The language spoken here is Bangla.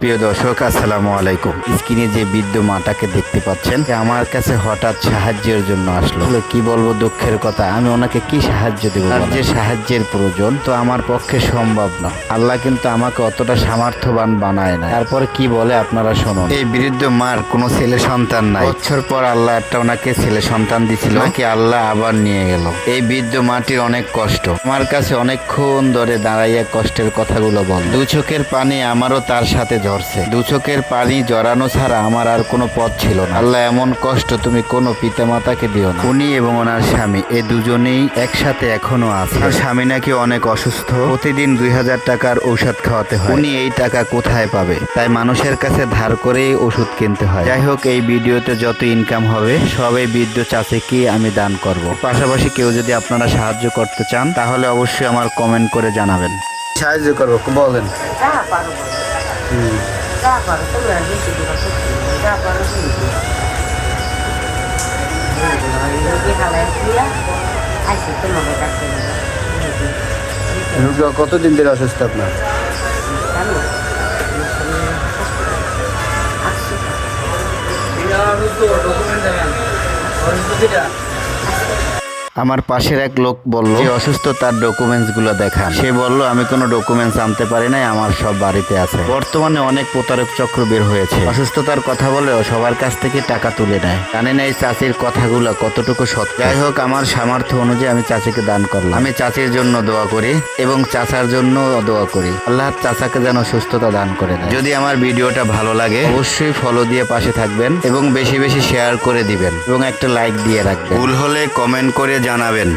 প্রিয় দর্শক, আসসালামু আলাইকুম। স্ক্রিনে যে বৃদ্ধ মাটাকে দেখতে পাচ্ছেন, আমার কাছে হঠাৎ সাহায্যের জন্য আসলো। কি বলবো, দুঃখের কথা, আমি ওনাকে কি সাহায্য দেবো? আর যে সাহায্যের প্রয়োজন তো আমার পক্ষে সম্ভব না। আল্লাহ কিন্তু আমাকে অতটা সামর্থ্যবান বানায় না। তারপর কি বলে আপনারা শুনুন। এই বৃদ্ধ মার কোনো ছেলে সন্তান নাই। বছর পর আল্লাহ একটা ওনাকে ছেলে সন্তান দিছিল, নাকি আল্লাহ আবার নিয়ে গেল। এই বৃদ্ধ মাটির অনেক কষ্ট। আমার কাছে অনেকক্ষণ ধরে দাঁড়াইয়া কষ্টের কথাগুলো বল। দু চোখের পানি আমারও তার সাথে ঝরছে। দু চোখের পানি জড়ানো ছাড়া আমার আর কোনো পথ ছিল না। আল্লাহ, এমন কষ্ট তুমি কোনো পিতামাতাকে দিও না। উনি এবং ওনার স্বামী এ দুজনেই একসাথে এখনো আছে। আর স্বামী নাকি অনেক অসুস্থ, প্রতিদিন 2000 টাকার ঔষধ খাওয়াতে হয়। উনি এই টাকা কোথায় পাবে? তাই মানুষের কাছে ধার করেই ওষুধ কিনতে হয়। যাই হোক, এই ভিডিওতে যত ইনকাম হবে সব এই বৃদ্ধ চাচিকে আমি দান করব। পাশাপাশি কেউ যদি আপনারা সাহায্য করতে চান তাহলে অবশ্যই আমার কমেন্ট করে জানাবেন। সাহায্য করবো বলেন। যা পারো বলো। যা পারো তোমরা বেশি দিবা সত্যি যা পারো তুমি দিও। আইসি তোমাকে কাছে কতদিন ধরে অসুস্থ আপনার? আমার পাশের এক লোক বলল যে অসুস্থ, তার ডকুমেন্টস গুলো দেখান। সে বলল আমি কোনো ডকুমেন্টস আনতে পারি নাই, আমার সব বাড়িতে আছে। বর্তমানে অনেক প্রতারক চক্র বের হয়েছে। অসুস্থতার কথা বলেও সবার কাছ থেকে টাকা তুলে নেয়। জানি না এই চাচির কথাগুলো কতটুকু সত্য। যাই হোক, আমার সামর্থ্য অনুযায়ী আমি চাচিকে দান করলাম। আমি চাচির জন্য দোয়া করি এবং চাচার জন্য দোয়া করি। আল্লাহ চাচাকে যেন সুস্থতা দান করে দেয়। যদি আমার ভিডিওটা ভালো লাগে অবশ্যই ফলো দিয়ে পাশে থাকবেন এবং বেশি বেশি শেয়ার করে দিবেন এবং একটা লাইক দিয়ে রাখবেন। ভুল হলে কমেন্ট করে জানাবেন।